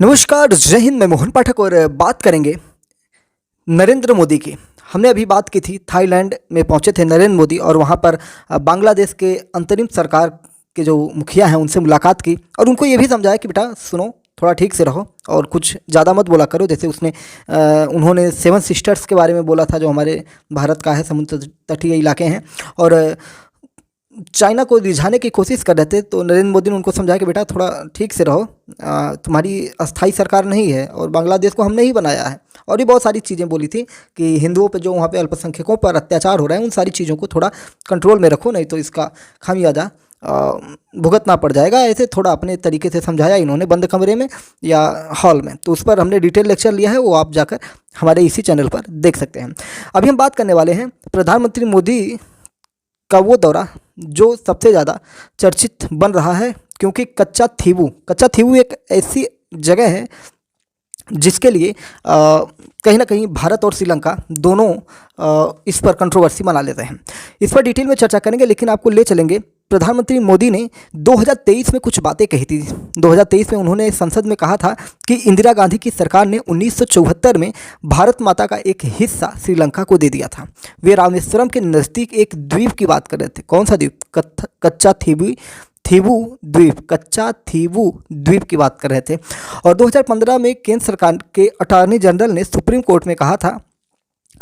नमस्कार, जय हिंद। मैं मोहन पाठक और बात करेंगे नरेंद्र मोदी की। हमने अभी बात की थी, थाईलैंड में पहुंचे थे नरेंद्र मोदी और वहां पर बांग्लादेश के अंतरिम सरकार के जो मुखिया हैं उनसे मुलाकात की और उनको ये भी समझाया कि बेटा सुनो, थोड़ा ठीक से रहो और कुछ ज़्यादा मत बोला करो। जैसे उन्होंने सेवन सिस्टर्स के बारे में बोला था, जो हमारे भारत का है, समुद्र तटीय इलाके हैं, और चाइना को रिझाने की कोशिश कर रहे थे। तो नरेंद्र मोदी ने उनको समझाया कि बेटा थोड़ा ठीक से रहो, तुम्हारी अस्थाई सरकार नहीं है और बांग्लादेश को हमने ही बनाया है। और भी बहुत सारी चीज़ें बोली थी कि हिंदुओं पे जो वहाँ पे अल्पसंख्यकों पर अत्याचार हो रहे हैं उन सारी चीज़ों को थोड़ा कंट्रोल में रखो, नहीं तो इसका खामियाजा भुगतना पड़ जाएगा। ऐसे थोड़ा अपने तरीके से समझाया इन्होंने बंद कमरे में या हॉल में। तो उस पर हमने डिटेल लेक्चर लिया है, वो आप जाकर हमारे इसी चैनल पर देख सकते हैं। अभी हम बात करने वाले हैं प्रधानमंत्री मोदी का वो दौरा जो सबसे ज़्यादा चर्चित बन रहा है, क्योंकि कच्चा थीवू एक ऐसी जगह है जिसके लिए कहीं ना कहीं भारत और श्रीलंका दोनों इस पर कंट्रोवर्सी मना लेते हैं। इस पर डिटेल में चर्चा करेंगे, लेकिन आपको ले चलेंगे। प्रधानमंत्री मोदी ने 2023 में कुछ बातें कही थी। 2023 में उन्होंने संसद में कहा था कि इंदिरा गांधी की सरकार ने 1974 में भारत माता का एक हिस्सा श्रीलंका को दे दिया था। वे रामेश्वरम के नज़दीक एक द्वीप की बात कर रहे थे। कौन सा द्वीप? कच्चा थीवू द्वीप की बात कर रहे थे। और 2015 में केंद्र सरकार के अटॉर्नी जनरल ने सुप्रीम कोर्ट में कहा था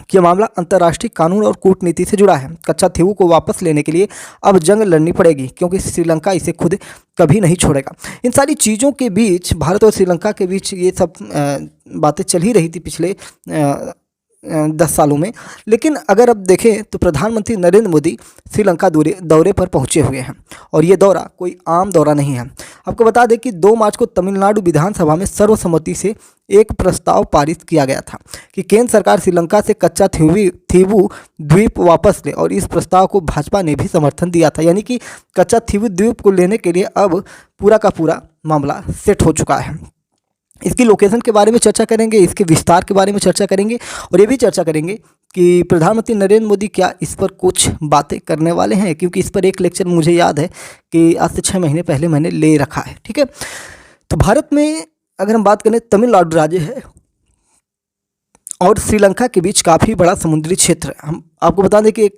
कि यह मामला अंतर्राष्ट्रीय कानून और कूटनीति से जुड़ा है। कच्चा थीवू को वापस लेने के लिए अब जंग लड़नी पड़ेगी, क्योंकि श्रीलंका इसे खुद कभी नहीं छोड़ेगा। इन सारी चीज़ों के बीच, भारत और श्रीलंका के बीच ये सब बातें चल ही रही थी पिछले 10 सालों में। लेकिन अगर अब देखें तो प्रधानमंत्री नरेंद्र मोदी श्रीलंका दौरे पर पहुंचे हुए हैं और ये दौरा कोई आम दौरा नहीं है। आपको बता दें कि 2 मार्च को तमिलनाडु विधानसभा में सर्वसम्मति से एक प्रस्ताव पारित किया गया था कि केंद्र सरकार श्रीलंका से कच्चा थीवू द्वीप वापस ले, और इस प्रस्ताव को भाजपा ने भी समर्थन दिया था। यानी कि कच्चा थीवू द्वीप को लेने के लिए अब पूरा का पूरा मामला सेट हो चुका है। इसकी लोकेशन के बारे में चर्चा करेंगे, इसके विस्तार के बारे में चर्चा करेंगे और ये भी चर्चा करेंगे कि प्रधानमंत्री नरेंद्र मोदी क्या इस पर कुछ बातें करने वाले हैं, क्योंकि इस पर एक लेक्चर मुझे याद है कि आज से 6 महीने पहले मैंने ले रखा है। ठीक है, तो भारत में अगर हम बात करें, तमिलनाडु राज्य है और श्रीलंका के बीच काफ़ी बड़ा समुद्री क्षेत्र है। हम आपको बता दें कि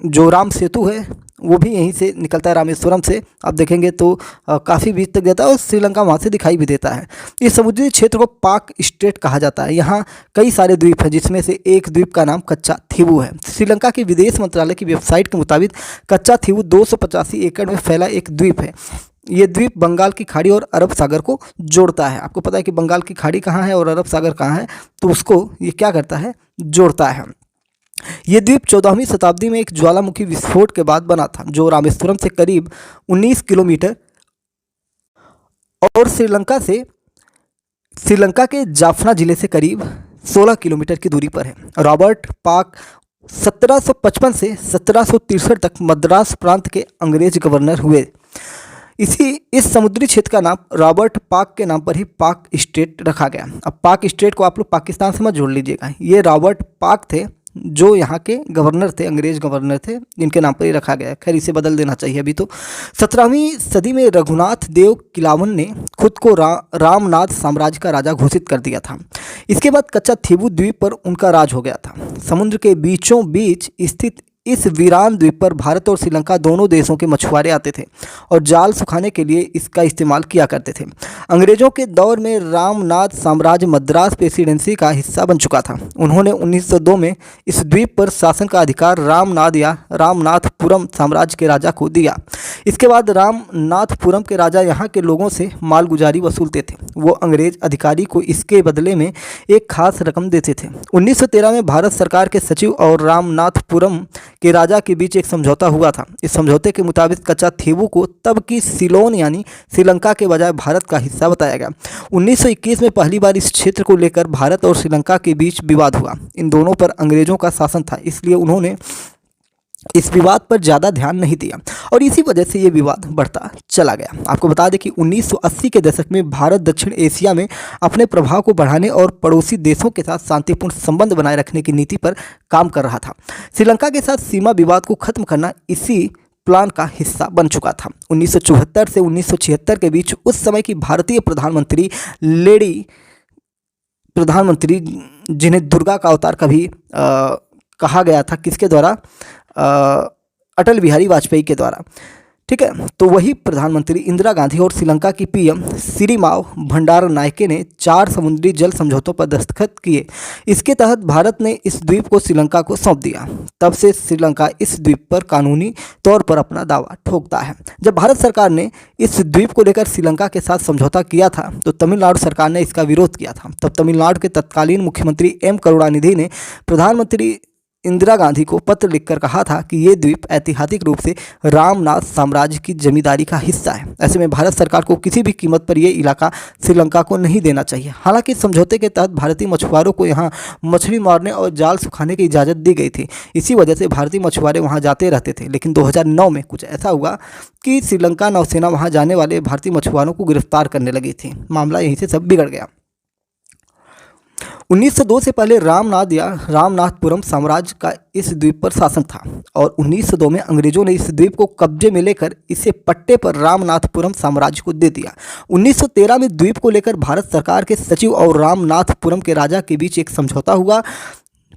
जो राम सेतु है वो भी यहीं से निकलता है, रामेश्वरम से। आप देखेंगे तो काफ़ी बीच तक जाता है और श्रीलंका वहाँ से दिखाई भी देता है। इस समुद्री क्षेत्र को पाक स्टेट कहा जाता है। यहाँ कई सारे द्वीप हैं, जिसमें से एक द्वीप का नाम कच्चा थीवू है। श्रीलंका के विदेश मंत्रालय की वेबसाइट के मुताबिक कच्चा थीवू 285 एकड़ में फैला एक द्वीप है। ये द्वीप बंगाल की खाड़ी और अरब सागर को जोड़ता है। आपको पता है कि बंगाल की खाड़ी कहाँ है और अरब सागर कहाँ है, तो उसको ये क्या करता है, जोड़ता है। ये द्वीप 14वीं शताब्दी में एक ज्वालामुखी विस्फोट के बाद बना था, जो रामेश्वरम से करीब 19 किलोमीटर और श्रीलंका के जाफना जिले से करीब 16 किलोमीटर की दूरी पर है। रॉबर्ट पार्क 1755 से 1763 तक मद्रास प्रांत के अंग्रेज गवर्नर हुए। इस समुद्री क्षेत्र का नाम रॉबर्ट पार्क के नाम पर ही पाक स्टेट रखा गया। अब पाक स्टेट को आप लोग पाकिस्तान से मत जोड़ लीजिएगा। ये रॉबर्ट पार्क थे जो यहाँ के गवर्नर थे, अंग्रेज गवर्नर थे, जिनके नाम पर ही रखा गया है। खैर, इसे बदल देना चाहिए अभी तो। 17वीं सदी में रघुनाथ देव किलावन ने खुद को रामनाथ साम्राज्य का राजा घोषित कर दिया था। इसके बाद कच्चा थीवू द्वीप पर उनका राज हो गया था। समुद्र के बीचों बीच स्थित इस वीरान द्वीप पर भारत और श्रीलंका दोनों देशों के मछुआरे आते थे और जाल सुखाने के लिए इसका इस्तेमाल किया करते थे। अंग्रेजों के दौर में रामनाथ साम्राज्य मद्रास प्रेसिडेंसी का हिस्सा बन चुका था। उन्होंने 1902 में इस द्वीप पर शासन का अधिकार रामनाथपुरम साम्राज्य के राजा को दिया। इसके बाद रामनाथपुरम के राजा यहाँ के लोगों से मालगुजारी वसूलते थे। वो अंग्रेज अधिकारी को इसके बदले में एक खास रकम देते थे। 1913 में भारत सरकार के सचिव और रामनाथपुरम के राजा के बीच एक समझौता हुआ था। इस समझौते के मुताबिक कच्चा थीवू को तब की सिलोन यानी श्रीलंका के बजाय भारत का हिस्सा बताया गया। 1921 में पहली बार इस क्षेत्र को लेकर भारत और श्रीलंका के बीच विवाद हुआ। इन दोनों पर अंग्रेजों का शासन था, इसलिए उन्होंने इस विवाद पर ज़्यादा ध्यान नहीं दिया और इसी वजह से ये विवाद बढ़ता चला गया। आपको बता दें कि 1980 के दशक में भारत दक्षिण एशिया में अपने प्रभाव को बढ़ाने और पड़ोसी देशों के साथ शांतिपूर्ण संबंध बनाए रखने की नीति पर काम कर रहा था। श्रीलंका के साथ सीमा विवाद को खत्म करना इसी प्लान का हिस्सा बन चुका था। 1974 से 1976 के बीच उस समय की भारतीय प्रधानमंत्री जिन्हें दुर्गा का अवतार कभी कहा गया था, किसके द्वारा? अटल बिहारी वाजपेयी के द्वारा। ठीक है, तो वही प्रधानमंत्री इंदिरा गांधी और श्रीलंका की पीएम सिरिमाओ भंडारनायके ने 4 समुद्री जल समझौतों पर दस्तखत किए। इसके तहत भारत ने इस द्वीप को श्रीलंका को सौंप दिया। तब से श्रीलंका इस द्वीप पर कानूनी तौर पर अपना दावा ठोकता है। जब भारत सरकार ने इस द्वीप को लेकर श्रीलंका के साथ समझौता किया था तो तमिलनाडु सरकार ने इसका विरोध किया था। तब तमिलनाडु के तत्कालीन मुख्यमंत्री एम करुणानिधि ने प्रधानमंत्री इंदिरा गांधी को पत्र लिखकर कहा था कि ये द्वीप ऐतिहासिक रूप से रामनाथ साम्राज्य की जमींदारी का हिस्सा है। ऐसे में भारत सरकार को किसी भी कीमत पर यह इलाका श्रीलंका को नहीं देना चाहिए। हालांकि इस समझौते के तहत भारतीय मछुआरों को यहाँ मछली मारने और जाल सुखाने की इजाज़त दी गई थी। इसी वजह से भारतीय मछुआरे वहाँ जाते रहते थे। लेकिन 2009 में कुछ ऐसा हुआ कि श्रीलंका नौसेना वहाँ जाने वाले भारतीय मछुआरों को गिरफ्तार करने लगी थी। मामला यहीं से सब बिगड़ गया। 1902 से पहले रामनाथ या रामनाथपुरम साम्राज्य का इस द्वीप पर शासन था और 1902 में अंग्रेजों ने इस द्वीप को कब्जे में लेकर इसे पट्टे पर रामनाथपुरम साम्राज्य को दे दिया। 1913 में द्वीप को लेकर भारत सरकार के सचिव और रामनाथपुरम के राजा के बीच एक समझौता हुआ।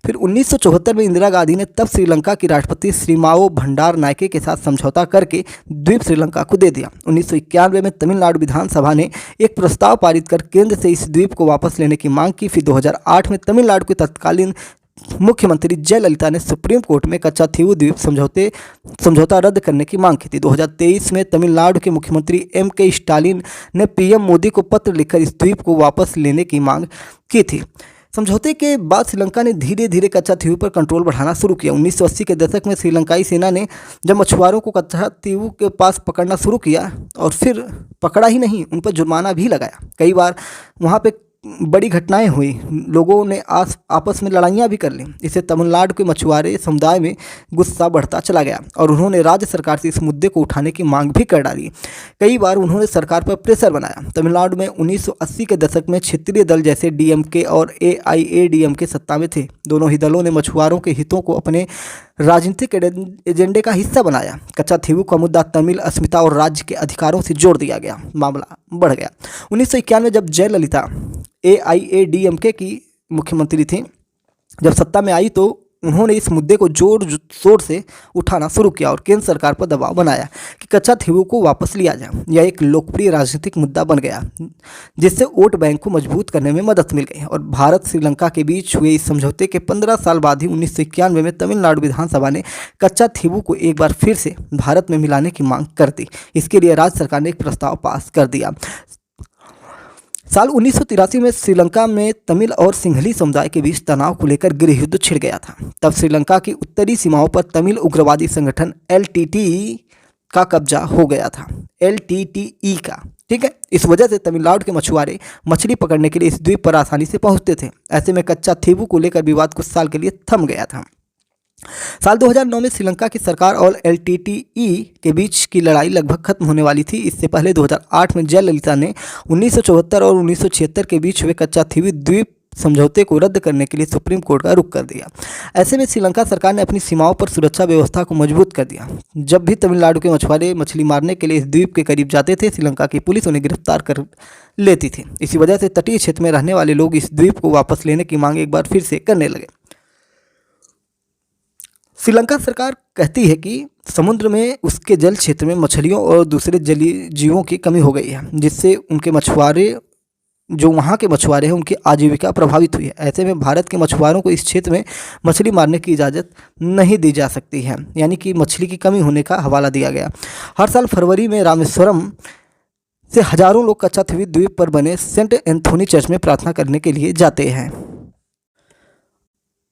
फिर 1974 में इंदिरा गांधी ने तब श्रीलंका की राष्ट्रपति सिरिमाओ भंडारनायके के साथ समझौता करके द्वीप श्रीलंका को दे दिया। 1991 में तमिलनाडु विधानसभा ने एक प्रस्ताव पारित कर केंद्र से इस द्वीप को वापस लेने की मांग की। फिर 2008 में तमिलनाडु के तत्कालीन मुख्यमंत्री जयललिता ने सुप्रीम कोर्ट में कच्चाथीवू द्वीप समझौता रद्द करने की मांग की थी। 2023 में तमिलनाडु के मुख्यमंत्री M.K. स्टालिन ने पीएम मोदी को पत्र लिखकर इस द्वीप को वापस लेने की मांग की थी। समझौते के बाद श्रीलंका ने धीरे धीरे कच्चाथीवू पर कंट्रोल बढ़ाना शुरू किया। 1980 के दशक में श्रीलंकाई सेना ने जब मछुआरों को कच्चाथीवू के पास पकड़ना शुरू किया और फिर पकड़ा ही नहीं, उन पर जुर्माना भी लगाया। कई बार वहाँ पे बड़ी घटनाएं हुई, लोगों ने आपस में लड़ाइयाँ भी कर लीं। इससे तमिलनाडु के मछुआरे समुदाय में गुस्सा बढ़ता चला गया और उन्होंने राज्य सरकार से इस मुद्दे को उठाने की मांग भी कर डाली। कई बार उन्होंने सरकार पर प्रेशर बनाया। तमिलनाडु में 1980 के दशक में क्षेत्रीय दल जैसे DMK और AIADMK सत्ता में थे। दोनों ही दलों ने मछुआरों के हितों को अपने राजनीतिक एजेंडे का हिस्सा बनाया। कच्चाथीवू का मुद्दा तमिल अस्मिता और राज्य के अधिकारों से जोड़ दिया गया। मामला बढ़ गया। 1991 में जब जयललिता AIADMK की मुख्यमंत्री थी, जब सत्ता में आई तो उन्होंने इस मुद्दे को जोर शोर से उठाना शुरू किया और केंद्र सरकार पर दबाव बनाया कि कच्चाथीवू को वापस लिया जाए। यह एक लोकप्रिय राजनीतिक मुद्दा बन गया जिससे वोट बैंक को मजबूत करने में मदद मिल गई और भारत श्रीलंका के बीच हुए इस समझौते के 15 साल बाद ही 1991 में तमिलनाडु विधानसभा ने कच्चाथीवू को एक बार फिर से भारत में मिलाने की मांग कर दी। इसके लिए राज्य सरकार ने एक प्रस्ताव पास कर दिया। साल 1983 में श्रीलंका में तमिल और सिंहली समुदाय के बीच तनाव को लेकर गृह युद्ध छिड़ गया था। तब श्रीलंका की उत्तरी सीमाओं पर तमिल उग्रवादी संगठन LTTE का कब्जा हो गया था। LTTE का, ठीक है। इस वजह से तमिलनाडु के मछुआरे मछली पकड़ने के लिए इस द्वीप पर आसानी से पहुंचते थे। ऐसे में कच्चाथीवू को लेकर विवाद कुछ साल के लिए थम गया था। साल 2009 में श्रीलंका की सरकार और LTTE के बीच की लड़ाई लगभग खत्म होने वाली थी। इससे पहले 2008 में जयललिता ने 1974 और 1976 के बीच हुए कच्चाथीवू द्वीप समझौते को रद्द करने के लिए सुप्रीम कोर्ट का रुख कर दिया। ऐसे में श्रीलंका सरकार ने अपनी सीमाओं पर सुरक्षा व्यवस्था को मजबूत कर दिया। जब भी तमिलनाडु के मछुआरे मछली मारने के लिए इस द्वीप के करीब जाते थे, श्रीलंका की पुलिस उन्हें गिरफ्तार कर लेती थी। इसी वजह से तटीय क्षेत्र में रहने वाले लोग इस द्वीप को वापस लेने की मांग एक बार फिर से करने लगे। श्रीलंका सरकार कहती है कि समुद्र में उसके जल क्षेत्र में मछलियों और दूसरे जलीय जीवों की कमी हो गई है, जिससे उनके मछुआरे जो वहाँ के मछुआरे हैं उनकी आजीविका प्रभावित हुई है। ऐसे में भारत के मछुआरों को इस क्षेत्र में मछली मारने की इजाज़त नहीं दी जा सकती है, यानी कि मछली की कमी होने का हवाला दिया गया। हर साल फरवरी में रामेश्वरम से हजारों लोग कच्चाथीवू द्वीप पर बने सेंट एंथोनी चर्च में प्रार्थना करने के लिए जाते हैं।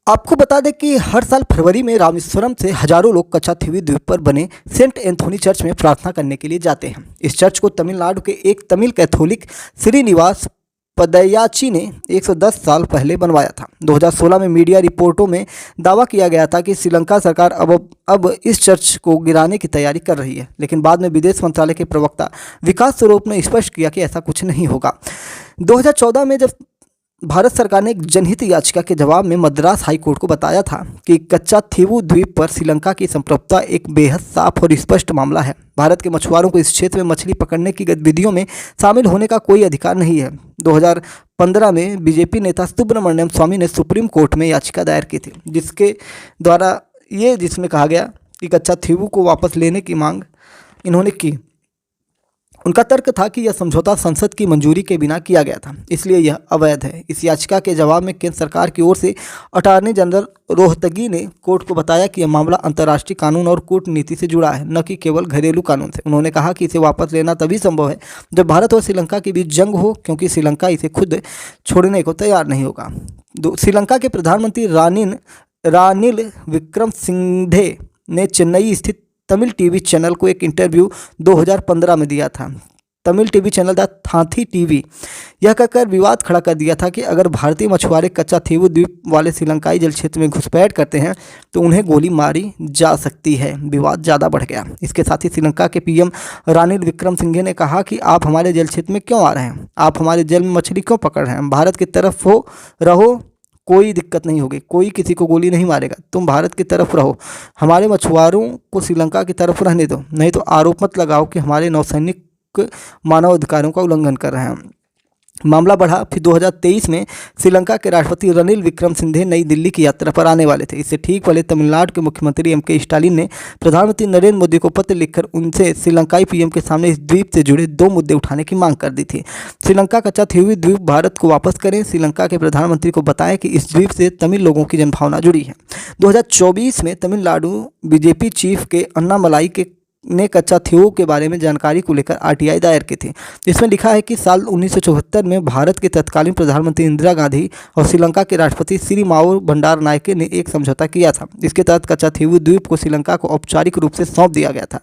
आपको बता दें कि हर साल फरवरी में रामेश्वरम से हजारों लोग कच्चाथीवू द्वीप पर बने सेंट एंथोनी चर्च में प्रार्थना करने के लिए जाते हैं। इस चर्च को तमिलनाडु के एक तमिल कैथोलिक श्रीनिवास पदयाची ने 110 साल पहले बनवाया था। 2016 में मीडिया रिपोर्टों में दावा किया गया था कि श्रीलंका सरकार अब इस चर्च को गिराने की तैयारी कर रही है, लेकिन बाद में विदेश मंत्रालय के प्रवक्ता विकास स्वरूप ने स्पष्ट किया कि ऐसा कुछ नहीं होगा। 2014 में जब भारत सरकार ने एक जनहित याचिका के जवाब में मद्रास हाई कोर्ट को बताया था कि कच्चा थीवू द्वीप पर श्रीलंका की संप्रभुता एक बेहद साफ और स्पष्ट मामला है। भारत के मछुआरों को इस क्षेत्र में मछली पकड़ने की गतिविधियों में शामिल होने का कोई अधिकार नहीं है। 2015 में बीजेपी नेता सुब्रमण्यम स्वामी ने सुप्रीम कोर्ट में याचिका दायर की थी, जिसमें कहा गया कि कच्चा थीवू को वापस लेने की मांग इन्होंने की। उनका तर्क था कि यह समझौता संसद की मंजूरी के बिना किया गया था, इसलिए यह अवैध है। इस याचिका के जवाब में केंद्र सरकार की ओर से अटॉर्नी जनरल रोहतगी ने कोर्ट को बताया कि यह मामला अंतर्राष्ट्रीय कानून और कूटनीति से जुड़ा है, न कि केवल घरेलू कानून से। उन्होंने कहा कि इसे वापस लेना तभी संभव है जब भारत और श्रीलंका के बीच जंग हो, क्योंकि श्रीलंका इसे खुद छोड़ने को तैयार नहीं होगा। श्रीलंका के प्रधानमंत्री रानिल विक्रमसिंघे ने चेन्नई स्थित तमिल टीवी चैनल को एक इंटरव्यू 2015 में दिया था। Tamil TV channel the Thathi TV यह कहकर विवाद खड़ा कर दिया था कि अगर भारतीय मछुआरे कच्चा थीवू द्वीप वाले श्रीलंकाई जल क्षेत्र में घुसपैठ करते हैं तो उन्हें गोली मारी जा सकती है। विवाद ज़्यादा बढ़ गया। इसके साथ ही श्रीलंका के पीएम रानिल विक्रमसिंघे ने कहा कि आप हमारे जल क्षेत्र में क्यों आ रहे हैं, आप हमारे जल में मछली क्यों पकड़ रहे हैं, भारत की तरफ रहो, कोई दिक्कत नहीं होगी, कोई किसी को गोली नहीं मारेगा, तुम भारत की तरफ रहो, हमारे मछुआरों को श्रीलंका की तरफ रहने दो, नहीं तो आरोप मत लगाओ कि हमारे नौसैनिक मानव अधिकारों का उल्लंघन कर रहे हैं। मामला बढ़ा। फिर 2023 में श्रीलंका के राष्ट्रपति रनिल विक्रमसिंघे नई दिल्ली की यात्रा पर आने वाले थे। इससे ठीक पहले तमिलनाडु के मुख्यमंत्री एम.के. स्टालिन ने प्रधानमंत्री नरेंद्र मोदी को पत्र लिखकर उनसे श्रीलंकाई पीएम के सामने इस द्वीप से जुड़े 2 मुद्दे उठाने की मांग कर दी थी। श्रीलंका कच्चा थीवू द्वीप भारत को वापस करें, श्रीलंका के प्रधानमंत्री को बताएं कि इस द्वीप से तमिल लोगों की जनभावना जुड़ी है। 2024 में तमिलनाडु बीजेपी चीफ के अन्नामलाई ने कच्चा थीवू के बारे में जानकारी को लेकर आरटीआई दायर की थी। इसमें लिखा है कि साल 1974 में भारत के तत्कालीन प्रधानमंत्री इंदिरा गांधी और श्रीलंका के राष्ट्रपति श्रीमावो भंडारनायके ने एक समझौता किया था। इसके तहत कच्चा थीवू द्वीप को श्रीलंका को औपचारिक रूप से सौंप दिया गया था।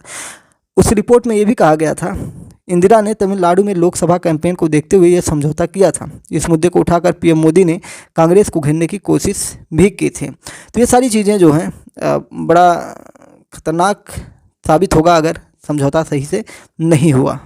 उस रिपोर्ट में यह भी कहा गया था इंदिरा ने तमिलनाडु में लोकसभा कैंपेन को देखते हुए यह समझौता किया था। इस मुद्दे को उठाकर पीएम मोदी ने कांग्रेस को घेरने की कोशिश भी की थी। तो ये सारी चीज़ें जो हैं बड़ा खतरनाक साबित होगा अगर समझौता सही से नहीं हुआ।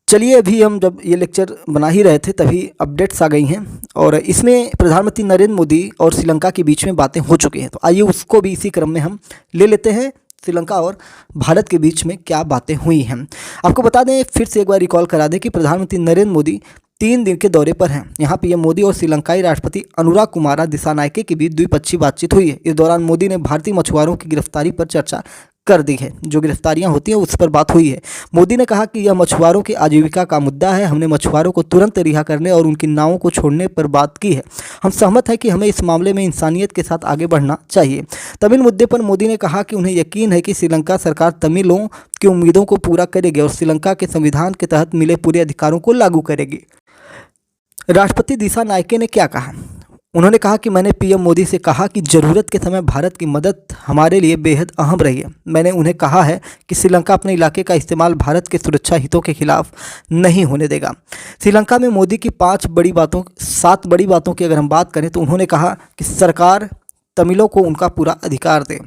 चलिए, अभी हम जब ये लेक्चर बना ही रहे थे तभी अपडेट्स आ गई हैं और इसमें प्रधानमंत्री नरेंद्र मोदी और श्रीलंका के बीच में बातें हो चुकी हैं। तो आइए उसको भी इसी क्रम में हम ले लेते हैं। श्रीलंका और भारत के बीच में क्या बातें हुई हैं आपको बता दें, फिर से एक बार रिकॉल करा दें कि प्रधानमंत्री नरेंद्र मोदी 3 दिन के दौरे पर हैं। यहाँ पीएम मोदी और श्रीलंकाई राष्ट्रपति अनुराग कुमारा दिसानायके के बीच द्विपक्षीय बातचीत हुई है। इस दौरान मोदी ने भारतीय मछुआरों की गिरफ्तारी पर चर्चा कर दी है। जो गिरफ्तारियां होती हैं उस पर बात हुई है। मोदी ने कहा कि यह मछुआरों की आजीविका का मुद्दा है। हमने मछुआरों को तुरंत रिहा करने और उनकी नावों को छोड़ने पर बात की है। हम सहमत हैं कि हमें इस मामले में इंसानियत के साथ आगे बढ़ना चाहिए। तमिल मुद्दे पर मोदी ने कहा कि उन्हें यकीन है कि श्रीलंका सरकार तमिलों की उम्मीदों को पूरा करेगी और श्रीलंका के संविधान के तहत मिले पूरे अधिकारों को लागू करेगी। राष्ट्रपति दिसानायके ने क्या कहा? उन्होंने कहा कि मैंने पीएम मोदी से कहा कि ज़रूरत के समय भारत की मदद हमारे लिए बेहद अहम रही है। मैंने उन्हें कहा है कि श्रीलंका अपने इलाके का इस्तेमाल भारत के सुरक्षा हितों के खिलाफ नहीं होने देगा। श्रीलंका में मोदी की 7 बड़ी बातों की अगर हम बात करें तो उन्होंने कहा कि सरकार तमिलों को उनका पूरा अधिकार दें,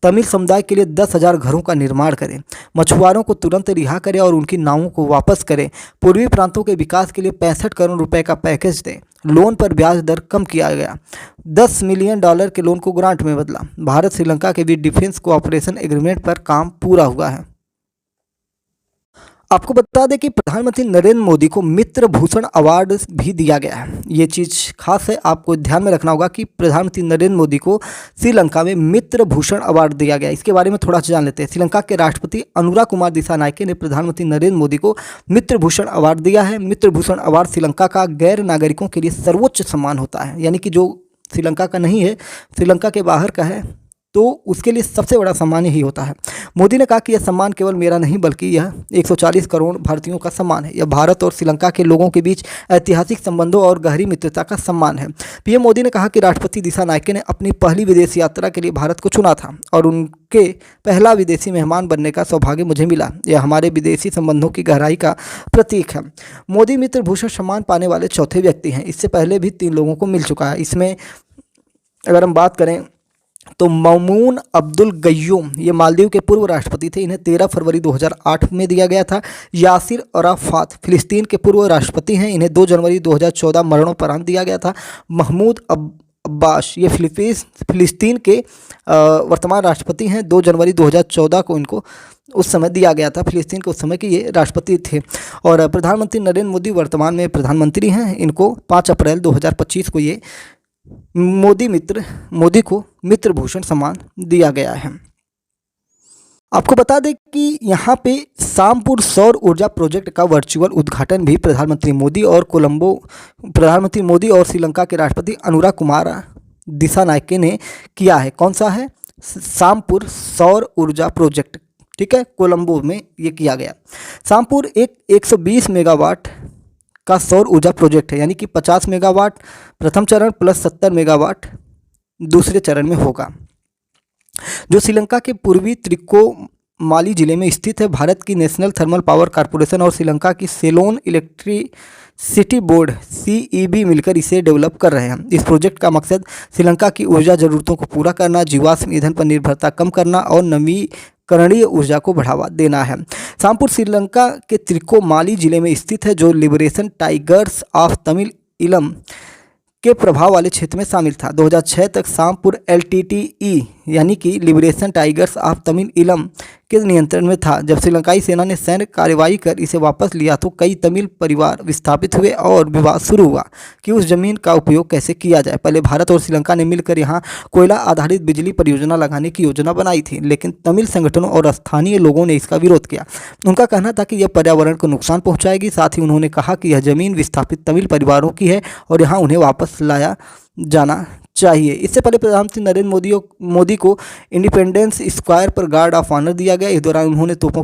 तमिल समुदाय के लिए 10,000 घरों का निर्माण करें, मछुआरों को तुरंत रिहा करें और उनकी नावों को वापस करें, पूर्वी प्रांतों के विकास के लिए 65 करोड़ रुपए का पैकेज दें, लोन पर ब्याज दर कम किया गया, $10 मिलियन के लोन को ग्रांट में बदला। भारत श्रीलंका के बीच डिफेंस कोऑपरेशन एग्रीमेंट पर काम पूरा हुआ है। आपको बता दें कि प्रधानमंत्री नरेंद्र मोदी को मित्र भूषण अवार्ड भी दिया गया है। ये चीज़ खास है, आपको ध्यान में रखना होगा कि प्रधानमंत्री नरेंद्र मोदी को श्रीलंका में मित्र भूषण अवार्ड दिया गया। इसके बारे में थोड़ा सा जान लेते हैं। श्रीलंका के राष्ट्रपति अनुराग कुमार दिसानायके ने प्रधानमंत्री नरेंद्र मोदी को मित्र भूषण अवार्ड दिया है। मित्र भूषण अवार्ड श्रीलंका का गैर नागरिकों के लिए सर्वोच्च सम्मान होता है, यानी कि जो श्रीलंका का नहीं है, श्रीलंका के बाहर का है, तो उसके लिए सबसे बड़ा सम्मान यही होता है। मोदी ने कहा कि यह सम्मान केवल मेरा नहीं बल्कि यह 140 करोड़ भारतीयों का सम्मान है। यह भारत और श्रीलंका के लोगों के बीच ऐतिहासिक संबंधों और गहरी मित्रता का सम्मान है। पीएम मोदी ने कहा कि राष्ट्रपति दिसानायके ने अपनी पहली विदेश यात्रा के लिए भारत को चुना था और उनके पहला विदेशी मेहमान बनने का सौभाग्य मुझे मिला। यह हमारे विदेशी संबंधों की गहराई का प्रतीक है। मोदी मित्र भूषण सम्मान पाने वाले चौथे व्यक्ति हैं। इससे पहले भी 3 लोगों को मिल चुका है। इसमें अगर हम बात करें तो ममून अब्दुल गयूम ये मालदीव के पूर्व राष्ट्रपति थे, इन्हें 13 फरवरी 2008 में दिया गया था। यासिर अराफात फिलिस्तीन के पूर्व राष्ट्रपति हैं, इन्हें 2 जनवरी 2014 मरणोपरांत दिया गया था। महमूद अब्बास ये फिलिस्तीन के वर्तमान राष्ट्रपति हैं, 2 जनवरी 2014 को इनको उस समय दिया गया था। फिलिस्तीन के उस समय के ये राष्ट्रपति थे। और प्रधानमंत्री नरेंद्र मोदी वर्तमान में प्रधानमंत्री हैं, इनको 5 अप्रैल 2025 को ये मोदी को मित्र भूषण सम्मान दिया गया है। आपको बता दें कि यहाँ पे सामपुर सौर ऊर्जा प्रोजेक्ट का वर्चुअल उद्घाटन भी प्रधानमंत्री मोदी और श्रीलंका के राष्ट्रपति अनुरा कुमार दिसानायके ने किया है। कौन सा है? सामपुर सौर ऊर्जा प्रोजेक्ट, ठीक है, कोलंबो में ये किया गया। सामपुर एक 120 मेगावाट का सौर ऊर्जा प्रोजेक्ट है, यानी कि 50 मेगावाट प्रथम चरण प्लस 70 मेगावाट दूसरे चरण में होगा, जो श्रीलंका के पूर्वी त्रिकोमाली जिले में स्थित है। भारत की नेशनल थर्मल पावर कॉरपोरेशन और श्रीलंका की सेलोन इलेक्ट्रिसिटी बोर्ड CEB मिलकर इसे डेवलप कर रहे हैं। इस प्रोजेक्ट का मकसद श्रीलंका की ऊर्जा जरूरतों को पूरा करना, जीवाश्म ईंधन पर निर्भरता कम करना और नवीकरणीय ऊर्जा को बढ़ावा देना है। सामपुर श्रीलंका के त्रिकोमाली जिले में स्थित है, जो लिबरेशन टाइगर्स ऑफ तमिल इलम के प्रभाव वाले क्षेत्र में शामिल था। 2006 तक सामपुर LTTE यानी कि लिबरेशन टाइगर्स ऑफ तमिल इलम के नियंत्रण में था। जब श्रीलंकाई सेना ने सैन्य कार्रवाई कर इसे वापस लिया तो कई तमिल परिवार विस्थापित हुए और विवाद शुरू हुआ कि उस जमीन का उपयोग कैसे किया जाए। पहले भारत और श्रीलंका ने मिलकर यहाँ कोयला आधारित बिजली परियोजना लगाने की योजना बनाई थी, लेकिन तमिल संगठनों और स्थानीय लोगों ने इसका विरोध किया। उनका कहना था कि यह पर्यावरण को नुकसान पहुँचाएगी। साथ ही उन्होंने कहा कि यह जमीन विस्थापित तमिल परिवारों की है और यहाँ उन्हें वापस लाया जाना चाहिए। इससे पहले प्रधानमंत्री नरेंद्र मोदी को इंडिपेंडेंस स्क्वायर पर गार्ड ऑफ ऑनर दिया गया। इस दौरान उन्हें तोपों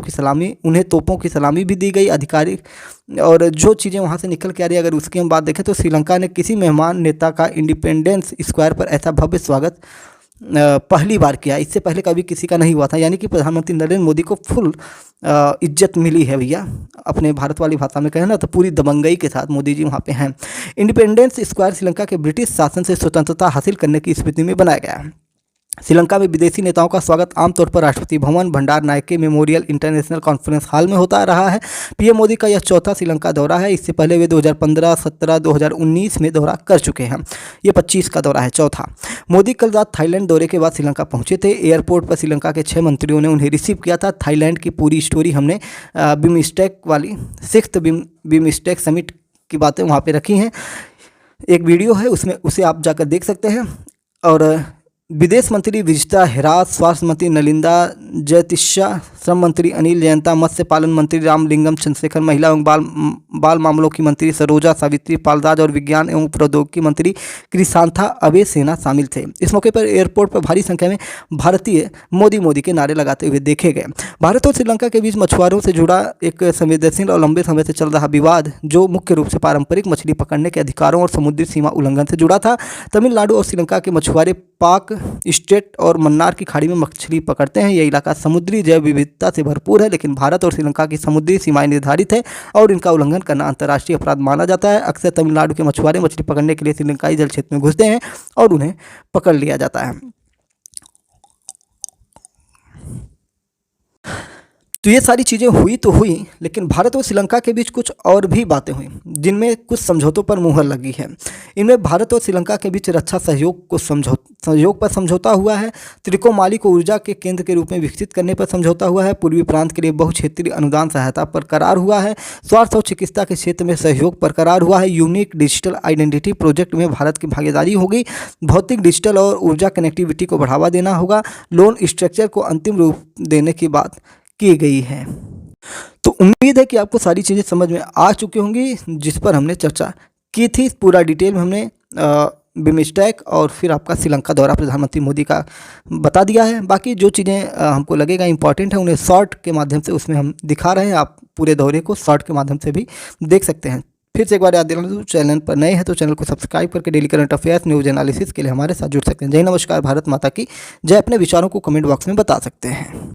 की सलामी भी दी गई। अधिकारिक और जो चीज़ें वहां से निकल के आ रही है, अगर उसकी हम बात देखें तो श्रीलंका ने किसी मेहमान नेता का इंडिपेंडेंस स्क्वायर पर ऐसा भव्य स्वागत पहली बार किया। इससे पहले कभी किसी का नहीं हुआ था, यानी कि प्रधानमंत्री नरेंद्र मोदी को फुल इज्जत मिली है भैया। अपने भारत वाली भाषा में कहें ना तो पूरी दबंगई के साथ मोदी जी वहाँ पे हैं। इंडिपेंडेंस स्क्वायर श्रीलंका के ब्रिटिश शासन से स्वतंत्रता हासिल करने की स्मृति में बनाया गया है। श्रीलंका में विदेशी नेताओं का स्वागत आमतौर पर राष्ट्रपति भवन, भंडार Nike memorial international conference hall में होता रहा है। पीएम मोदी का यह चौथा श्रीलंका दौरा है। इससे पहले वे 2015, 17, 2019 में दौरा कर चुके हैं। ये 25 का दौरा है, चौथा। मोदी कल रात थाईलैंड दौरे के बाद श्रीलंका पहुंचे थे। एयरपोर्ट पर श्रीलंका के 6 मंत्रियों ने उन्हें रिसीव किया था। थाईलैंड की पूरी स्टोरी हमने बिमस्टेक वाली 6th बिमस्टेक समिट की बातें वहाँ पर रखी हैं। एक वीडियो है उसमें, उसे आप जाकर देख सकते हैं। और विदेश मंत्री विजिता हेराज, स्वास्थ्य मंत्री नलिंदा जयतिशा, श्रम मंत्री अनिल जयंता, मत्स्य पालन मंत्री रामलिंगम चंद्रशेखर, महिला एवं बाल मामलों की मंत्री सरोजा सावित्री पालराज और विज्ञान एवं प्रौद्योगिकी मंत्री क्रिसांथा अबेसेना शामिल थे। इस मौके पर एयरपोर्ट पर भारी संख्या में भारतीय मोदी के नारे लगाते हुए देखे गए। भारत और श्रीलंका के बीच मछुआरों से जुड़ा एक संवेदनशील और लंबे समय से चल रहा विवाद, जो मुख्य रूप से पारंपरिक मछली पकड़ने के अधिकारों और समुद्री सीमा उल्लंघन से जुड़ा था। तमिलनाडु और श्रीलंका के मछुआरे पाक स्टेट और मन्नार की खाड़ी में मछली पकड़ते हैं। यह इलाका समुद्री जैव विविधता से भरपूर है, लेकिन भारत और श्रीलंका की समुद्री सीमाएं निर्धारित है और इनका उल्लंघन करना अंतर्राष्ट्रीय अपराध माना जाता है। अक्सर तमिलनाडु के मछुआरे मछली पकड़ने के लिए श्रीलंकाई जल क्षेत्र में घुसते हैं और उन्हें पकड़ लिया जाता है। तो ये सारी चीज़ें हुई तो हुई, लेकिन भारत और श्रीलंका के बीच कुछ और भी बातें हुई जिनमें कुछ समझौतों पर मुहर लगी है। इनमें भारत और श्रीलंका के बीच रक्षा सहयोग पर समझौता हुआ है। त्रिकोमाली को ऊर्जा के केंद्र के रूप में विकसित करने पर समझौता हुआ है। पूर्वी प्रांत के लिए बहुक्षेत्रीय अनुदान सहायता पर करार हुआ है। स्वास्थ्य और चिकित्सा के क्षेत्र में सहयोग पर करार हुआ है। यूनिक डिजिटल आइडेंटिटी प्रोजेक्ट में भारत की भागीदारी होगी। भौतिक, डिजिटल और ऊर्जा कनेक्टिविटी को बढ़ावा देना होगा। लोन स्ट्रक्चर को अंतिम रूप देने की बात की गई है। तो उम्मीद है कि आपको सारी चीज़ें समझ में आ चुकी होंगी जिस पर हमने चर्चा की थी। पूरा डिटेल में हमने बिमस्टेक और फिर आपका श्रीलंका दौरा प्रधानमंत्री मोदी का बता दिया है। बाकी जो चीज़ें हमको लगेगा इंपॉर्टेंट है उन्हें शॉर्ट के माध्यम से उसमें हम दिखा रहे हैं। आप पूरे दौरे को शॉर्ट के माध्यम से भी देख सकते हैं। फिर से एक बार याद दिलाना दूँ, चैनल पर नए हैं तो चैनल को सब्सक्राइब करके daily current affairs, news analysis के लिए हमारे साथ जुड़ सकते हैं। जय नमस्कार, भारत माता की जय। अपने विचारों को कमेंट बॉक्स में बता सकते हैं।